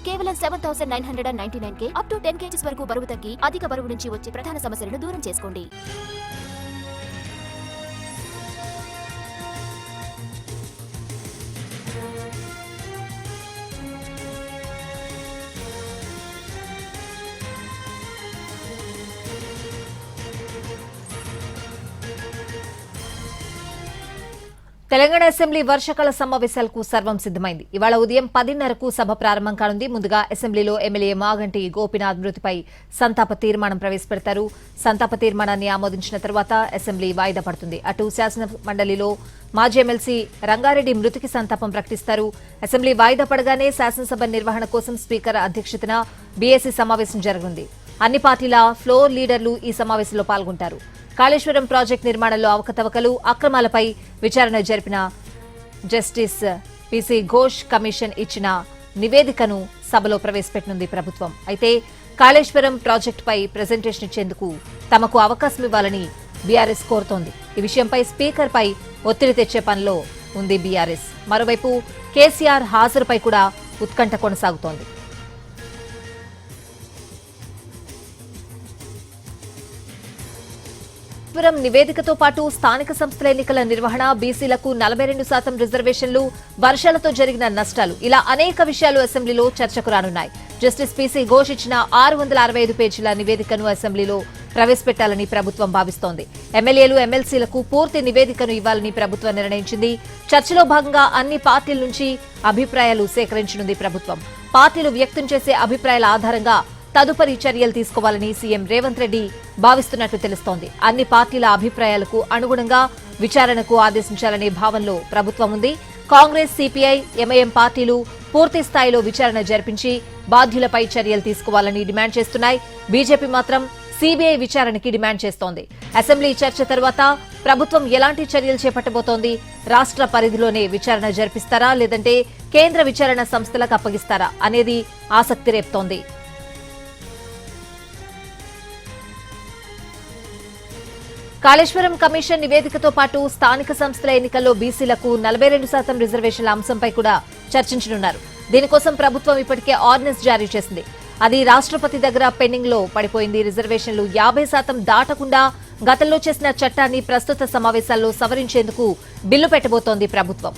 కేవలం 7,999 up to 10 kgs వరకు బరువు తగ్గి అధిక బరువు నుంచి వచ్చే ప్రధాన సమస్యలను దూరం చేసుకోండి. తెలంగాణ అసెంబ్లీ వర్షాకాల సమావేశాలకు సర్వం సిద్దమైంది. ఇవాళ ఉదయం 10:30కు సభ ప్రారంభం కానుంది. ముందుగా అసెంబ్లీలో ఎమ్మెల్యే మాగంటి గోపీనాథ్ మృతిపై సంతాప తీర్మానం ప్రవేశపెడతారు. సంతాప తీర్మానాన్ని ఆమోదించిన తర్వాత అసెంబ్లీ వాయిదా పడుతుంది. అటు శాసన మండలిలో మాజీ ఎమ్మెల్సీ రంగారెడ్డి మృతికి సంతాపం ప్రకటిస్తారు. అసెంబ్లీ వాయిదా పడగానే శాసనసభ నిర్వహణ కోసం స్పీకర్ అధ్యక్షతన బీఏసీ సమావేశం జరగనుంది. అన్ని పార్టీల ఫ్లోర్ లీడర్లు ఈ సమావేశంలో పాల్గొంటారు. కాళేశ్వరం ప్రాజెక్టు నిర్మాణంలో అవకతవకలు, అక్రమాలపై విచారణ జరిపిన జస్టిస్ పిసి ఘోష్ కమిషన్ ఇచ్చిన నివేదికను సభలో ప్రవేశపెట్టనుంది ప్రభుత్వం. అయితే కాళేశ్వరం ప్రాజెక్టుపై ప్రెజెంటేషన్ ఇచ్చేందుకు తమకు అవకాశం ఇవ్వాలని బీఆర్ఎస్ కోరుతోంది. ఈ విషయంపై స్పీకర్ పై ఒత్తిడి తెచ్చే పనిలో ఉంది బీఆర్ఎస్. మరోవైపు కేసీఆర్ హాజరుపై కూడా ఉత్కంఠ కొనసాగుతోంది. నివేదికతో పాటు స్థానిక సంస్థల ఎన్నికల నిర్వహణ, బీసీలకు 42% రిజర్వేషన్లు, వర్షాలతో జరిగిన నష్టాలు, ఇలా అనేక విషయాలు అసెంబ్లీలో చర్చకు రానున్నాయి. జస్టిస్ పీసీ ఘోష్ ఇచ్చిన 665 పేజీల నివేదికను అసెంబ్లీలో ప్రవేశపెట్టాలని ప్రభుత్వం భావిస్తోంది. ఎమ్మెల్యేలు, ఎమ్మెల్సీలకు పూర్తి నివేదికను ఇవ్వాలని ప్రభుత్వం నిర్ణయించింది. చర్చలో భాగంగా అన్ని పార్టీల నుంచి అభిప్రాయాలు సేకరించనుంది ప్రభుత్వం. పార్టీలు వ్యక్తం చేసే అభిప్రాయాల ఆధారంగా తదుపరి చర్యలు తీసుకోవాలని సీఎం రేవంత్ రెడ్డి భావిస్తున్నట్లు తెలుస్తోంది. అన్ని పార్టీల అభిప్రాయాలకు అనుగుణంగా విచారణకు ఆదేశించాలనే భావనలో ప్రభుత్వం ఉంది. కాంగ్రెస్, సిపిఐ, ఎంఐఎం పార్టీలు పూర్తి స్థాయిలో విచారణ జరిపించి బాధ్యులపై చర్యలు తీసుకోవాలని డిమాండ్ చేస్తున్నాయి. బీజేపీ మాత్రం సీబీఐ విచారణకి డిమాండ్ చేస్తోంది. అసెంబ్లీ చర్చ తర్వాత ప్రభుత్వం ఎలాంటి చర్యలు చేపట్టబోతోంది? రాష్ట్ర పరిధిలోనే విచారణ జరిపిస్తారా, లేదంటే కేంద్ర విచారణ సంస్థలకు అప్పగిస్తారా అనేది ఆసక్తి రేపుతోంది. కాళేశ్వరం కమిషన్ నివేదికతో పాటు స్థానిక సంస్థల ఎన్నికల్లో బీసీలకు 42% రిజర్వేషన్ల అంశంపై కూడా చర్చించనున్నారు. దీనికోసం ప్రభుత్వం ఇప్పటికే ఆర్డినెన్స్ జారీ చేసింది. అది రాష్ట్రపతి దగ్గర పెండింగ్ లో పడిపోయింది. రిజర్వేషన్లు 50% దాటకుండా గతంలో చేసిన చట్టాన్ని ప్రస్తుత సమావేశాల్లో సవరించేందుకు బిల్లు పెట్టబోతోంది ప్రభుత్వం.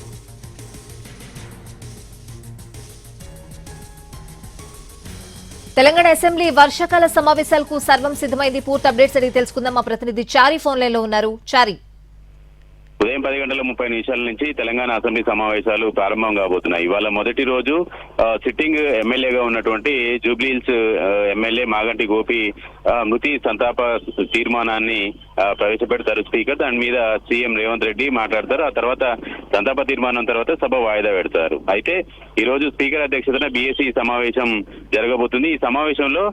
తెలంగాణ అసెంబ్లీ వర్షాకాల సమావేశాలకు సర్వం సిద్దమైంది. పూర్తి అప్డేట్స్ అడిగి తెలుసుకుందాం. మా ప్రతినిధి చారి ఫోన్ లైన్ లో ఉన్నారు. చారి, ఉదయం 10:30 నుంచి తెలంగాణ అసెంబ్లీ సమావేశాలు ప్రారంభం కాబోతున్నాయి. ఇవాళ మొదటి రోజు సిట్టింగ్ ఎమ్మెల్యేగా ఉన్నటువంటి జూబ్లీహిల్స్ ఎమ్మెల్యే మాగంటి గోపి మృతి సంతాప తీర్మానాన్ని ప్రవేశపెడతారు స్పీకర్. దాని మీద సీఎం రేవంత్ రెడ్డి మాట్లాడతారు. ఆ తర్వాత సంతాప తీర్మానం తర్వాత సభ వాయిదా పెడతారు. అయితే ఈ రోజు స్పీకర్ అధ్యక్షతన బీఏసీ సమావేశం జరగబోతుంది. ఈ సమావేశంలో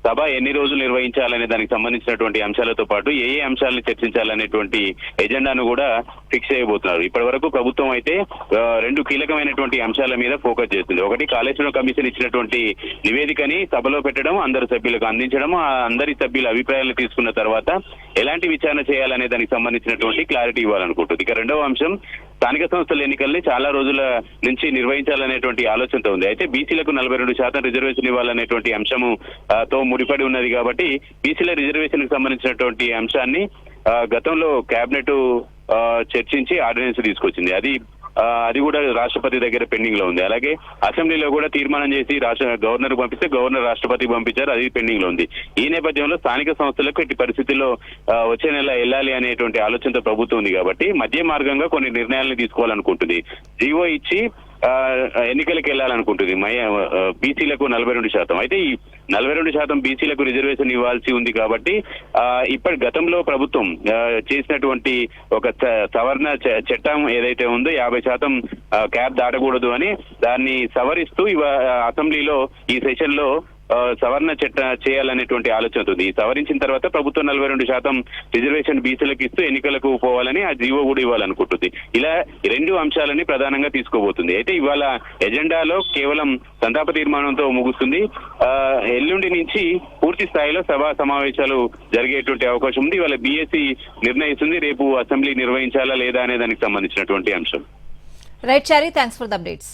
సభ ఎన్ని రోజులు నిర్వహించాలనే దానికి సంబంధించినటువంటి అంశాలతో పాటు ఏ అంశాలను చర్చించాలనేటువంటి ఎజెండాను కూడా ఫిక్స్ చేయబోతున్నారు. ఇప్పటి వరకు ప్రభుత్వం అయితే 2 కీలకమైనటువంటి అంశాల మీద ఫోకస్ చేస్తుంది. ఒకటి, కాళేశ్వరం కమిషన్ ఇచ్చినటువంటి నివేదికని సభలో పెట్టడం, అందరు సభ్యులకు అందించడం, అందరి సభ్యుల అభిప్రాయాలు తీసుకున్న తర్వాత ఎలాంటి విచారణ చేయాలనే దానికి సంబంధించినటువంటి క్లారిటీ ఇవ్వాలనుకుంటుంది. ఇక రెండవ అంశం, స్థానిక సంస్థల ఎన్నికల్ని చాలా రోజుల నుంచి నిర్వహించాలనేటువంటి ఆలోచనతో ఉంది. అయితే బీసీలకు 42% రిజర్వేషన్ ఇవ్వాలనేటువంటి అంశము తో ముడిపడి ఉన్నది కాబట్టి బీసీల రిజర్వేషన్ కి సంబంధించినటువంటి అంశాన్ని గతంలో కేబినెట్ చర్చించి ఆర్డినెన్స్ తీసుకొచ్చింది. అది కూడా రాష్ట్రపతి దగ్గర పెండింగ్ లో ఉంది. అలాగే అసెంబ్లీలో కూడా తీర్మానం చేసి గవర్నర్ పంపిస్తే గవర్నర్ రాష్ట్రపతికి పంపించారు, అది పెండింగ్ లో ఉంది. ఈ నేపథ్యంలో స్థానిక సంస్థలకు ఎట్టి పరిస్థితుల్లో వచ్చే నెల వెళ్ళాలి అనేటువంటి ఆలోచనతో ప్రభుత్వం ఉంది కాబట్టి మధ్య మార్గంగా కొన్ని నిర్ణయాలను తీసుకోవాలనుకుంటుంది. జీవో ఇచ్చి ఎన్నికలకు వెళ్లాలనుకుంటుంది బీసీలకు 42%. అయితే ఈ 42% బీసీలకు రిజర్వేషన్ ఇవ్వాల్సి ఉంది కాబట్టి ఇప్పటి గతంలో ప్రభుత్వం చేసినటువంటి ఒక సవరణ చట్టం ఏదైతే ఉందో 50% క్యాప్ దాటకూడదు అని దాన్ని సవరిస్తూ అసెంబ్లీలో ఈ సెషన్ లో సవరణ చేయాలనేటువంటి ఆలోచన ఉంది. సవరించిన తర్వాత ప్రభుత్వం 42% రిజర్వేషన్ బీసీలకు ఇస్తూ ఎన్నికలకు పోవాలని ఆ జీవో కూడా ఇవ్వాలనుకుంటుంది. ఇలా 2 అంశాలని ప్రధానంగా తీసుకోబోతుంది. అయితే ఇవాళ ఎజెండాలో కేవలం సంతాప తీర్మానంతో ముగుస్తుంది. ఎల్లుండి నుంచి పూర్తి స్థాయిలో సభా సమావేశాలు జరిగేటువంటి అవకాశం ఉంది. ఇవాళ బీఏసీ నిర్ణయిస్తుంది రేపు అసెంబ్లీ నిర్వహించాలా లేదా అనే దానికి సంబంధించినటువంటి అంశం. Right Chari, thanks for the updates.